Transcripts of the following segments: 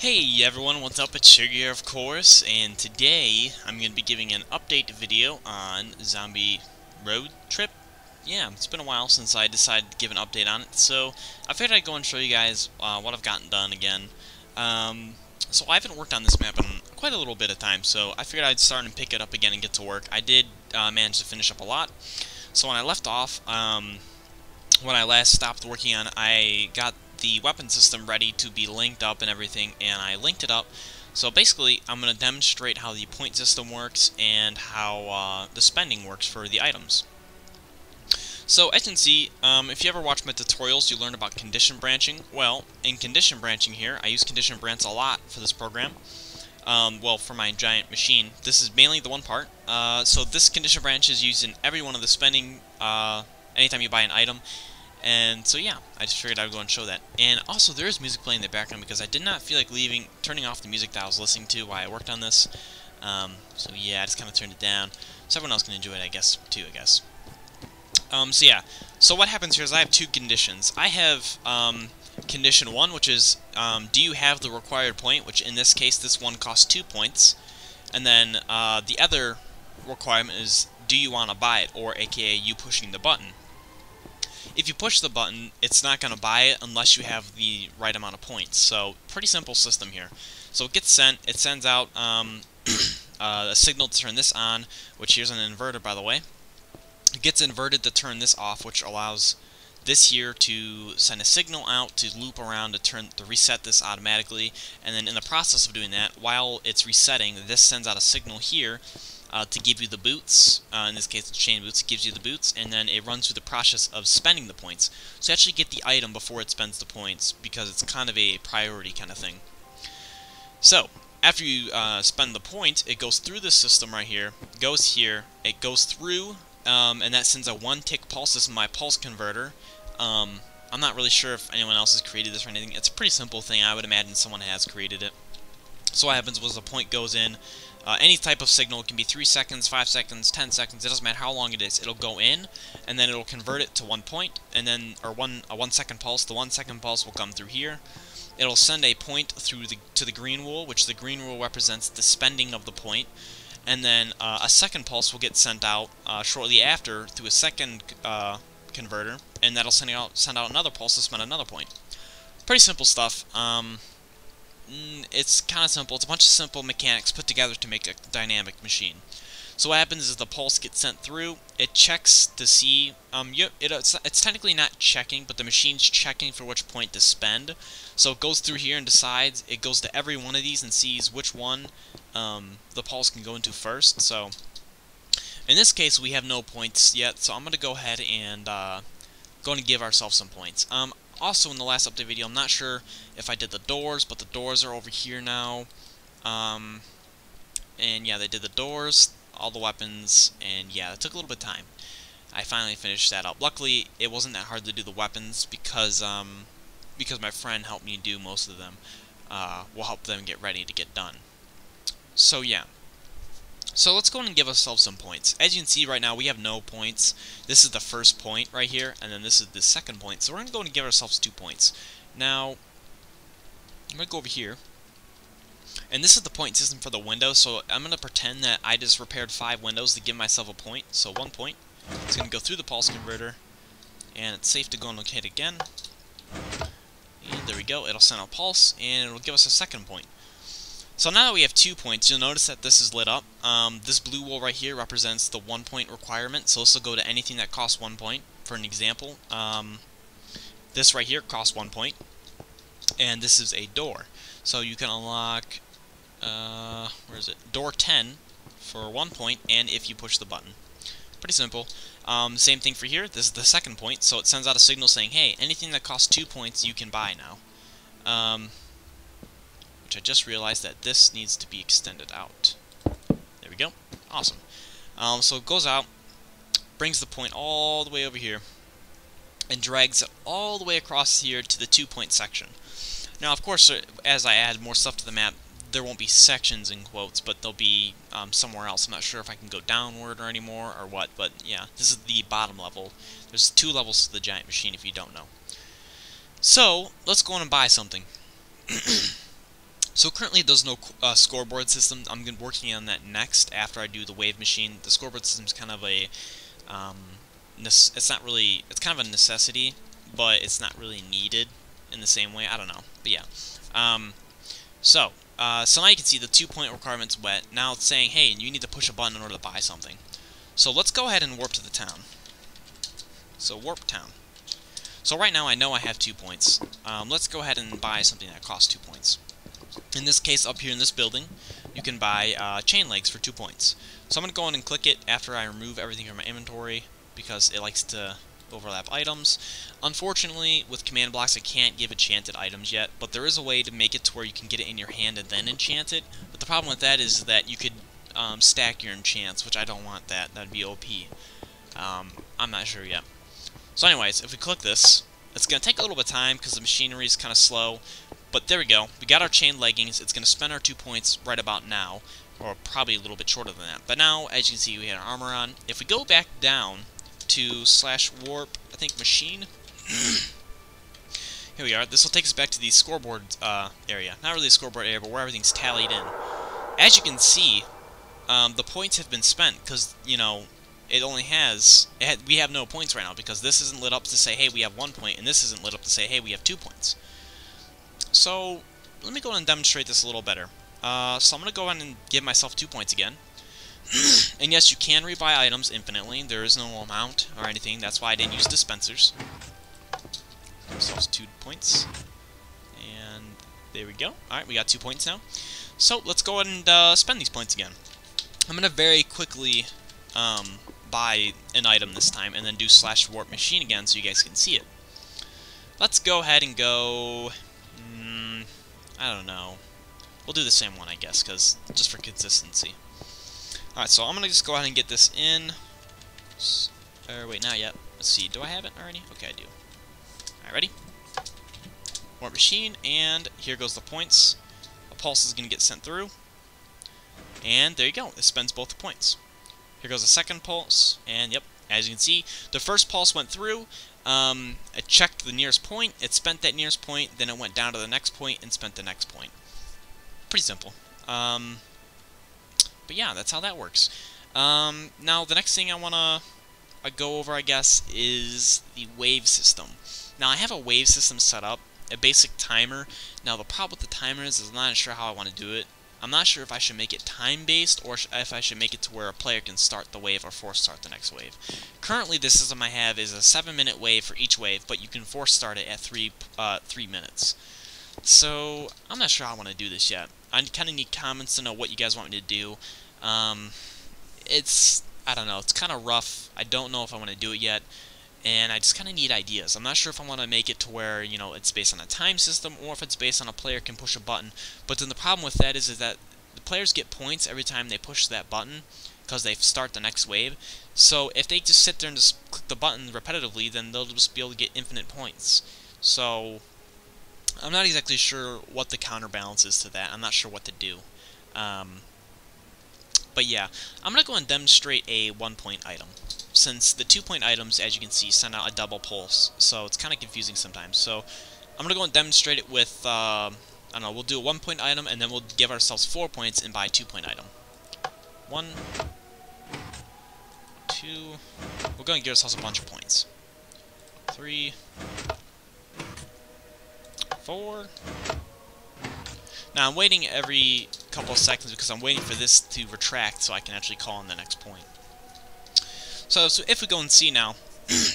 Hey everyone, what's up? It's Sugar here, of course, and today I'm going to be giving an update video on Zombie Road Trip. Yeah, it's been a while since I decided to give an update on it, so I figured I'd go and show you guys what I've gotten done again. So I haven't worked on this map in quite a little bit of time, so I figured I'd start and pick it up again and get to work. I did manage to finish up a lot, so when I left off, when I last stopped working on it, I got the weapon system ready to be linked up and everything, and I linked it up. So basically, I'm going to demonstrate how the point system works and how the spending works for the items. So as you can see, if you ever watch my tutorials, you learn about condition branching. Well, in condition branching here, I use condition branch a lot for this program. Well, for my giant machine. This is mainly the one part. So this condition branch is used in every one of the spending, anytime you buy an item. And so yeah, I just figured I would go and show that. And also there is music playing in the background because I did not feel like turning off the music that I was listening to while I worked on this. So yeah, I just kind of turned it down so everyone else can enjoy it, I guess, too, I guess. So yeah, so what happens here is I have two conditions. I have condition 1, which is do you have the required point, which in this case this one costs 2 points. And then the other requirement is do you want to buy it, or aka you pushing the button. If you push the button, it's not going to buy it unless you have the right amount of points. So, pretty simple system here. So it gets sent, it sends out a signal to turn this on, which here's an inverter, by the way. It gets inverted to turn this off, which allows this here to send a signal out to loop around to reset this automatically. And then in the process of doing that, while it's resetting, this sends out a signal here to give you the boots. In this case, it's chain boots. It gives you the boots, and then it runs through the process of spending the points. So you actually get the item before it spends the points, because it's kind of a priority kind of thing. So, after you spend the point, it goes through this system right here, goes here, it goes through, and that sends a one-tick pulse. This is my pulse converter. I'm not really sure if anyone else has created this or anything. It's a pretty simple thing. I would imagine someone has created it. So what happens was the point goes in. Any type of signal, it can be 3 seconds, 5 seconds, 10 seconds, it doesn't matter how long it is. It'll go in, and then it'll convert it to 1 point, and then, or a 1 second pulse. The 1 second pulse will come through here. It'll send a point through to the green rule, which the green rule represents the spending of the point. And then a second pulse will get sent out shortly after through a second converter, and that'll send out another pulse to spend another point. Pretty simple stuff. It's kind of simple. It's a bunch of simple mechanics put together to make a dynamic machine. So what happens is the pulse gets sent through. It checks to see. It's technically not checking, but the machine's checking for which point to spend. So it goes through here and decides. It goes to every one of these and sees which one the pulse can go into first. So in this case, we have no points yet. So I'm going to go ahead and give ourselves some points. Also, in the last update video, I'm not sure if I did the doors, but the doors are over here now. And yeah, they did the doors, all the weapons, and yeah, it took a little bit of time. I finally finished that up. Luckily, it wasn't that hard to do the weapons because my friend helped me do most of them. We'll help them get ready to get done. So yeah. So let's go and give ourselves some points. As you can see right now, we have no points. This is the first point right here, and then this is the second point. So we're going to go and give ourselves 2 points. Now, I'm going to go over here. And this is the point system for the window, so I'm going to pretend that I just repaired 5 windows to give myself a point. So 1 point. It's going to go through the pulse converter, and it's safe to go and locate again. And there we go. It'll send out pulse, and it'll give us a second point. So now that we have 2 points, you'll notice that this is lit up. This blue wool right here represents the 1 point requirement, so this will go to anything that costs 1 point. For an example, this right here costs 1 point, and this is a door. So you can unlock, where is it? Door 10 for 1 point, and if you push the button. Pretty simple. Same thing for here. This is the second point, so it sends out a signal saying, hey, anything that costs 2 points you can buy now. I just realized that this needs to be extended out. There we go. Awesome. So it goes out, brings the point all the way over here, and drags it all the way across here to the 2 point section. Now, of course, as I add more stuff to the map, there won't be sections in quotes, but they'll be somewhere else. I'm not sure if I can go downward or anymore or what, but yeah, this is the bottom level. There's 2 levels to the giant machine if you don't know. So, let's go on and buy something. So currently there's no scoreboard system. I'm working on that next after I do the wave machine. The scoreboard system is kind of a, it's not really, it's kind of a necessity, but it's not really needed in the same way. I don't know, but yeah. So now you can see the 2-point requirement's wet. Now it's saying, hey, you need to push a button in order to buy something. So let's go ahead and warp to the town. So warp town. So right now I know I have 2 points. Let's go ahead and buy something that costs 2 points. In this case, up here in this building, you can buy chain legs for 2 points. So I'm going to go in and click it after I remove everything from my inventory, because it likes to overlap items. Unfortunately, with command blocks, I can't give enchanted items yet, but there is a way to make it to where you can get it in your hand and then enchant it. But the problem with that is that you could stack your enchants, which I don't want that. That'd be OP. I'm not sure yet. So anyways, if we click this, it's going to take a little bit of time because the machinery is kind of slow. But there we go. We got our chain leggings. It's going to spend our 2 points right about now, or probably a little bit shorter than that. But now, as you can see, we had our armor on. If we go back down to /warp, I think machine. Here we are. This will take us back to the scoreboard area. Not really a scoreboard area, but where everything's tallied in. As you can see, the points have been spent because, you know, it only has, we have no points right now because this isn't lit up to say, hey, we have 1 point, and this isn't lit up to say, hey, we have 2 points. So, let me go and demonstrate this a little better. So I'm going to go ahead and give myself 2 points again. And yes, you can rebuy items infinitely. There is no amount or anything. That's why I didn't use dispensers. So it's 2 points. And there we go. Alright, we got 2 points now. So, let's go ahead and spend these points again. I'm going to very quickly buy an item this time and then do /warp machine again so you guys can see it. Let's go ahead and go... I don't know. We'll do the same one, I guess, because just for consistency. Alright, so I'm going to just go ahead and get this in. Wait, not yet. Let's see. Do I have it already? Okay, I do. Alright, ready? Warp machine, and here goes the points. A pulse is going to get sent through. And there you go. It spends both the points. Here goes the second pulse, and yep, as you can see, the first pulse went through. It checked the nearest point, it spent that nearest point, then it went down to the next point and spent the next point. Pretty simple. But yeah, that's how that works. Now, the next thing I want to go over, I guess, is the wave system. Now, I have a wave system set up, a basic timer. Now, the problem with the timer is I'm not sure how I want to do it. I'm not sure if I should make it time-based or if I should make it to where a player can start the wave or force start the next wave. Currently, the system I have is a 7-minute wave for each wave, but you can force start it at 3 minutes. So, I'm not sure how I want to do this yet. I kind of need comments to know what you guys want me to do. I don't know, it's kind of rough. I don't know if I want to do it yet. And I just kind of need ideas. I'm not sure if I want to make it to where, you know, it's based on a time system or if it's based on a player can push a button. But then the problem with that is that the players get points every time they push that button because they start the next wave. So if they just sit there and just click the button repetitively, then they'll just be able to get infinite points. So I'm not exactly sure what the counterbalance is to that. I'm not sure what to do. But yeah, I'm going to go and demonstrate a 1-point item. Since the 2-point items, as you can see, send out a double pulse, so it's kind of confusing sometimes. So I'm going to go and demonstrate it with, I don't know, we'll do a 1-point item, and then we'll give ourselves 4 points and buy a 2-point item. 1, 2, we're going to give ourselves a bunch of points. 3, 4. Now I'm waiting every couple of seconds because I'm waiting for this to retract so I can actually call on the next point. So if we go and see now,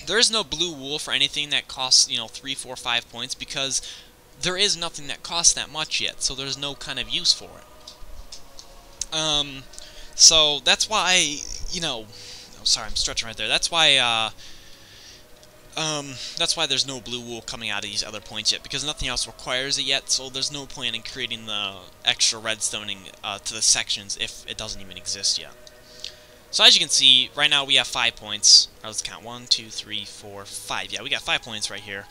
there is no blue wool for anything that costs, you know, 3, 4, 5 points because there is nothing that costs that much yet, so there's no kind of use for it. So that's why, you know, oh, sorry, I'm stretching right there. That's why there's no blue wool coming out of these other points yet, because nothing else requires it yet, so there's no point in creating the extra redstoning to the sections if it doesn't even exist yet. So as you can see, right now we have 5 points. Let's count 1, 2, 3, 4, 5. Yeah, we got 5 points right here.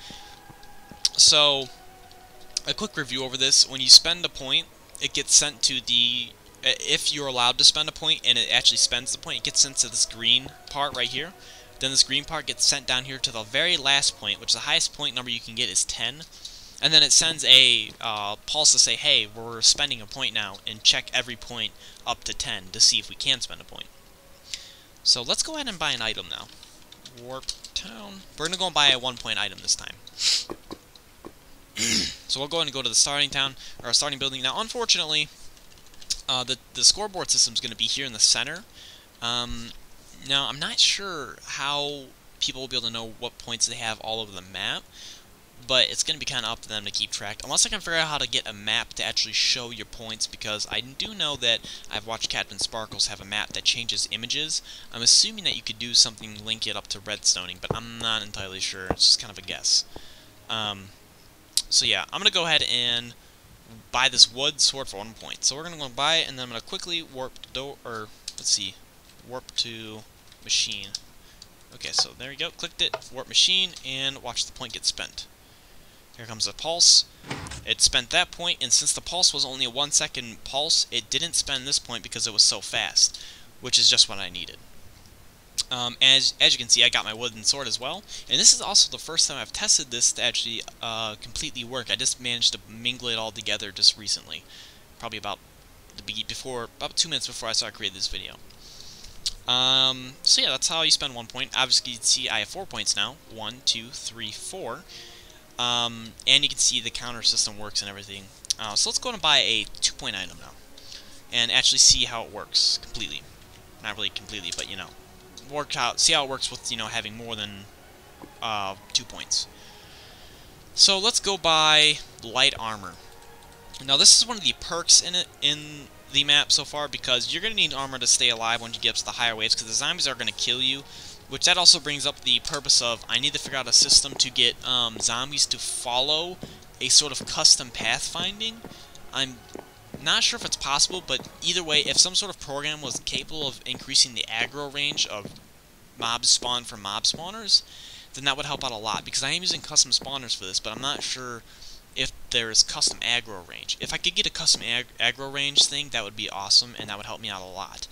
So, a quick review over this. When you spend a point, it gets sent to the... If you're allowed to spend a point and it actually spends the point, it gets sent to this green part right here. Then this green part gets sent down here to the very last point, which the highest point number you can get is 10. and then it sends a pulse to say, hey, we're spending a point now, and check every point up to 10 to see if we can spend a point. So let's go ahead and buy an item now. Warp Town. We're going to go and buy a 1-point item this time. So we'll go ahead and go to the starting town, or starting building. Now, unfortunately, the scoreboard system is going to be here in the center. Now, I'm not sure how people will be able to know what points they have all over the map, but it's going to be kind of up to them to keep track, unless I can figure out how to get a map to actually show your points, because I do know that I've watched Captain Sparkles have a map that changes images. I'm assuming that you could do something, link it up to redstoning, but I'm not entirely sure. It's just kind of a guess. So yeah, I'm going to go ahead and buy this wood sword for 1 point. So we're going to go buy it, and then I'm going to quickly warp to machine. Okay, so there we go, clicked it, warp machine, and watch the point get spent. Here comes the pulse. It spent that point, and since the pulse was only a 1-second pulse, it didn't spend this point because it was so fast, which is just what I needed. As you can see, I got my wooden sword as well, and this is also the first time I've tested this to actually completely work. I just managed to mingle it all together just recently, probably about 2 minutes before I started creating this video. So yeah, that's how you spend 1 point. Obviously, you can see I have 4 points now. 1, 2, 3, 4. And you can see the counter system works and everything. So let's go and buy a 2-point item now, and actually see how it works completely. Not really completely, but you know, see how it works with, you know, having more than 2 points. So let's go buy light armor. Now this is one of the perks in the map so far, because you're going to need armor to stay alive when you get up to the higher waves, because the zombies are going to kill you, which that also brings up the purpose of I need to figure out a system to get zombies to follow a sort of custom pathfinding. I'm not sure if it's possible, but either way, if some sort of program was capable of increasing the aggro range of mobs spawned from mob spawners, then that would help out a lot, because I am using custom spawners for this, but I'm not sure if there's custom aggro range. If I could get a custom aggro range thing, that would be awesome, and that would help me out a lot.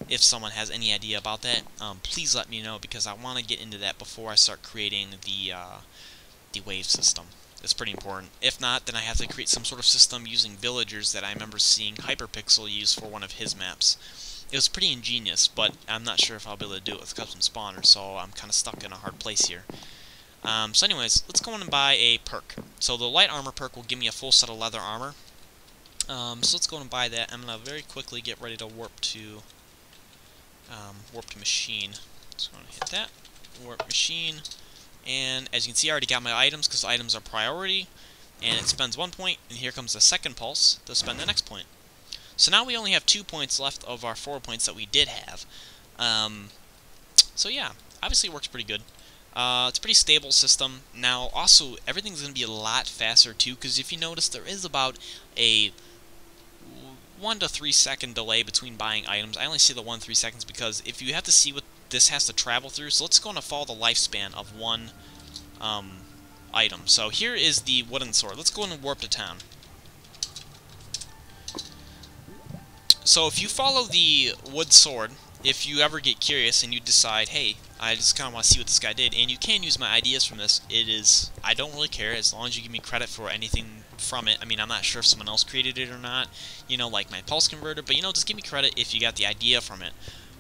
If someone has any idea about that, please let me know, because I want to get into that before I start creating the wave system. It's pretty important. If not, then I have to create some sort of system using villagers that I remember seeing Hyperpixel use for one of his maps. It was pretty ingenious, but I'm not sure if I'll be able to do it with custom spawners, so I'm kind of stuck in a hard place here. So anyways, let's go in and buy a perk. So the light armor perk will give me a full set of leather armor. So let's go and buy that. I'm going to very quickly get ready to warp to machine. So I'm going to hit that. Warp machine. And as you can see, I already got my items, because items are priority. And it spends 1 point, and here comes the second pulse to spend the next point. So now we only have 2 points left of our 4 points that we did have. So yeah, obviously it works pretty good. It's a pretty stable system. Now, also, everything's going to be a lot faster, too, because if you notice, there is about a 1 to 3 second delay between buying items. I only see the 1 to 3 seconds because if you have to see what this has to travel through, so let's go and follow the lifespan of one item. So here is the wooden sword. Let's go and warp to town. So if you follow the wood sword, if you ever get curious and you decide, hey, I just kind of want to see what this guy did, and you can use my ideas from this, I don't really care as long as you give me credit for anything from it. I mean, I'm not sure if someone else created it or not, you know, like my pulse converter, but, you know, just give me credit if you got the idea from it.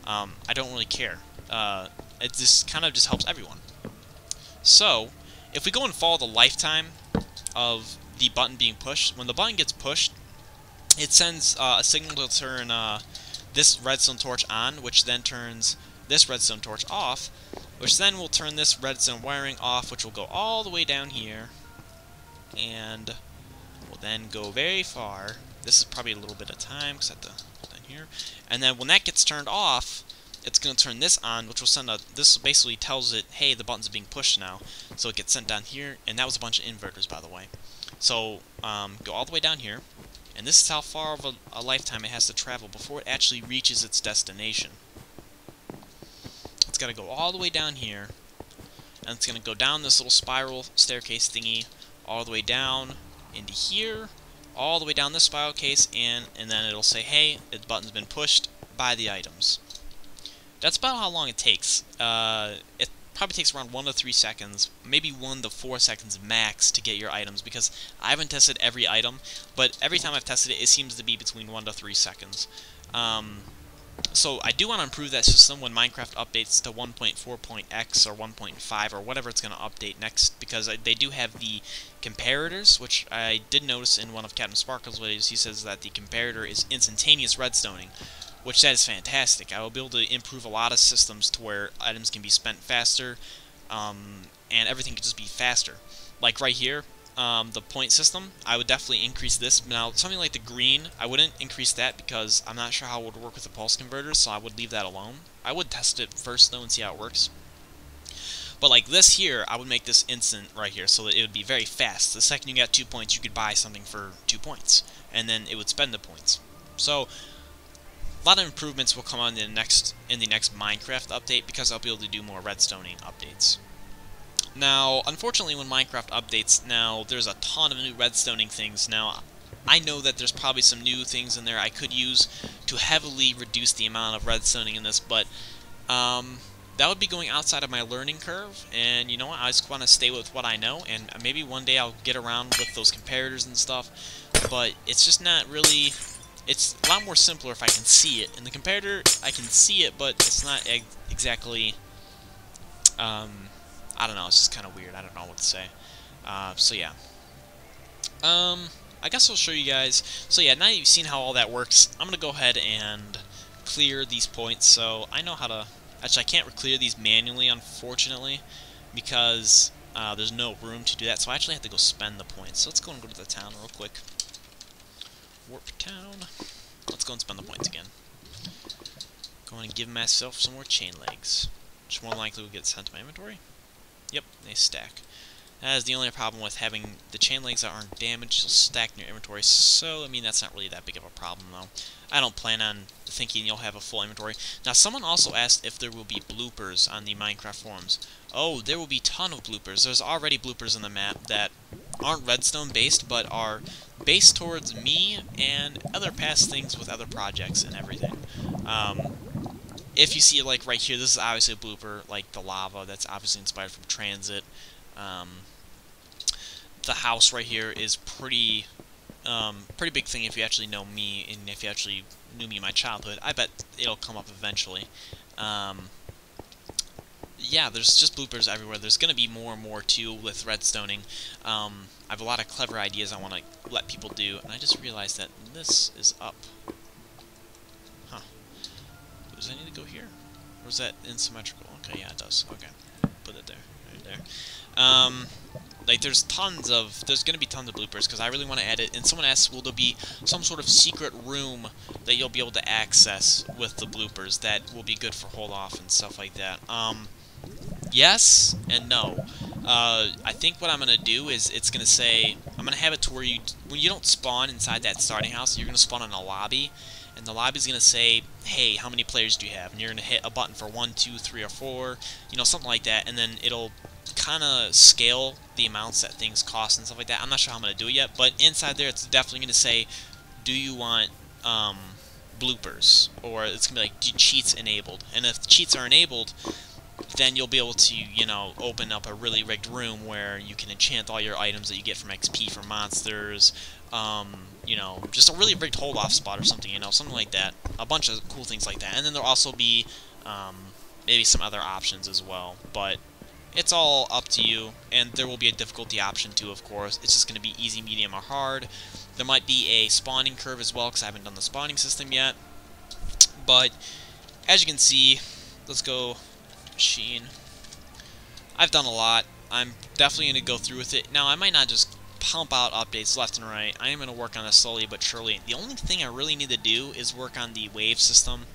I don't really care. It just kind of just helps everyone. So, if we go and follow the lifetime of the button being pushed, when the button gets pushed, it sends a signal to turn this redstone torch on, which then turns this redstone torch off, which then will turn this redstone wiring off, which will go all the way down here, and will then go very far. This is probably a little bit of time, because I have to put that here. And then when that gets turned off, it's going to turn this on, which will send this basically tells it, hey, the button's being pushed now. So it gets sent down here, and that was a bunch of inverters, by the way. So, go all the way down here, and this is how far of a lifetime it has to travel before it actually reaches its destination. It's got to go all the way down here, and it's going to go down this little spiral staircase thingy, all the way down into here, all the way down this spiral case, and then it'll say, hey, the button's been pushed, buy the items. That's about how long it takes. probably takes around 1 to 3 seconds, maybe 1 to 4 seconds max to get your items, because I haven't tested every item, but every time I've tested it, it seems to be between 1 to 3 seconds. So I do want to improve that system when Minecraft updates to 1.4.x or 1.5 or whatever it's going to update next, because they do have the comparators, which I did notice in one of Captain Sparkle's videos. He says that the comparator is instantaneous redstoning, which that is fantastic. I will be able to improve a lot of systems to where items can be spent faster, and everything can just be faster. Like right here, the point system, I would definitely increase this. Now, something like the green, I wouldn't increase that because I'm not sure how it would work with the pulse converters, so I would leave that alone. I would test it first, though, and see how it works. But like this here, I would make this instant right here, so that it would be very fast. The second you got 2 points, you could buy something for 2 points, and then it would spend the points. So a lot of improvements will come on in the next Minecraft update, because I'll be able to do more redstoning updates. Now, unfortunately, when Minecraft updates, now there's a ton of new redstoning things. Now, I know that there's probably some new things in there I could use to heavily reduce the amount of redstoning in this, but that would be going outside of my learning curve, and you know what, I just want to stay with what I know, and maybe one day I'll get around with those comparators and stuff, but it's just not really. It's a lot more simpler if I can see it. In the comparator, I can see it, but it's not exactly, I don't know, it's just kind of weird. I don't know what to say. So yeah. I guess I'll show you guys. So yeah, now you've seen how all that works, I'm going to go ahead and clear these points. So I know how to. Actually, I can't clear these manually, unfortunately, because there's no room to do that. So I actually have to go spend the points. So let's go and go to the town real quick. Warp town. Let's go and spend the points again. Going to give myself some more chain legs, which more likely will get sent to my inventory. Yep, they stack. That is the only problem with having the chain legs that aren't damaged, they'll stack in your inventory, so, I mean, that's not really that big of a problem, though. I don't plan on thinking you'll have a full inventory. Now, someone also asked if there will be bloopers on the Minecraft forums. Oh, there will be a ton of bloopers. There's already bloopers on the map that aren't redstone-based, but are based towards me and other past things with other projects and everything. If you see, like, right here, this is obviously a blooper, like the lava, that's obviously inspired from Tranzit. The house right here is pretty big thing if you actually know me, and if you actually knew me in my childhood. I bet it'll come up eventually. Yeah, there's just bloopers everywhere. There's going to be more and more, too, with redstoning. I have a lot of clever ideas I want to let people do, and I just realized that this is up. Huh. Does I need to go here? Or is that asymmetrical? Okay, yeah, it does. Okay. Put it there. Right there. Like, there's going to be tons of bloopers, because I really want to add it. And someone asks, will there be some sort of secret room that you'll be able to access with the bloopers that will be good for hold off and stuff like that? Yes and no. I think what I'm going to do is it's going to say, I'm going to have it to where when you don't spawn inside that starting house, you're going to spawn in a lobby, and the lobby's going to say, hey, how many players do you have? And you're going to hit a button for 1, 2, 3, or 4, you know, something like that, and then it'll kind of scale the amounts that things cost and stuff like that. I'm not sure how I'm going to do it yet, but inside there it's definitely going to say, do you want bloopers? Or it's going to be like, do cheats enabled? And if the cheats are enabled, then you'll be able to, you know, open up a really rigged room where you can enchant all your items that you get from XP from monsters, you know, just a really rigged hold-off spot or something, you know, something like that. A bunch of cool things like that. And then there'll also be maybe some other options as well, but it's all up to you, and there will be a difficulty option too, of course. It's just going to be easy, medium, or hard. There might be a spawning curve as well, because I haven't done the spawning system yet. But, as you can see, let's go machine. I've done a lot. I'm definitely going to go through with it. Now, I might not just pump out updates left and right. I am going to work on this slowly but surely. The only thing I really need to do is work on the wave system,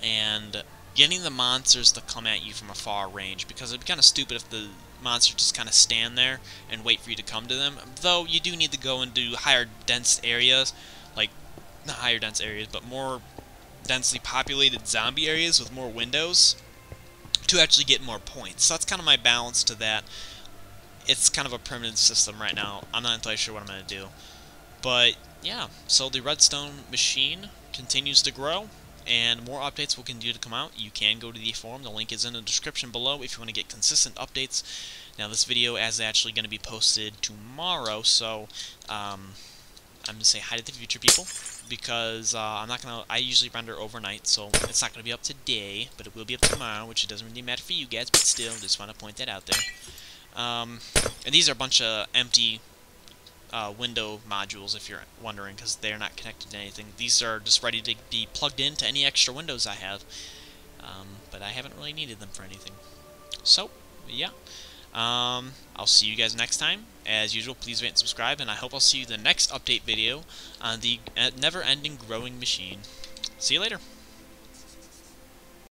and getting the monsters to come at you from a far range, because it'd be kind of stupid if the monsters just kind of stand there and wait for you to come to them. Though you do need to go and do higher dense areas, like, not higher dense areas, but more densely populated zombie areas with more windows to actually get more points. So that's kind of my balance to that. It's kind of a primitive system right now. I'm not entirely sure what I'm going to do. But, yeah, so the redstone machine continues to grow. and more updates will continue to come out. You can go to the forum. The link is in the description below if you want to get consistent updates. Now, this video is actually going to be posted tomorrow, so I'm going to say hi to the future people, because I'm not going to, I usually render overnight, so it's not going to be up today, but it will be up tomorrow, which it doesn't really matter for you guys, but still, just want to point that out there. And these are a bunch of empty window modules, if you're wondering, because they're not connected to anything. These are just ready to be plugged into any extra windows I have, but I haven't really needed them for anything. So, yeah. I'll see you guys next time. As usual, please rate and subscribe, and I hope I'll see you in the next update video on the never-ending growing machine. See you later.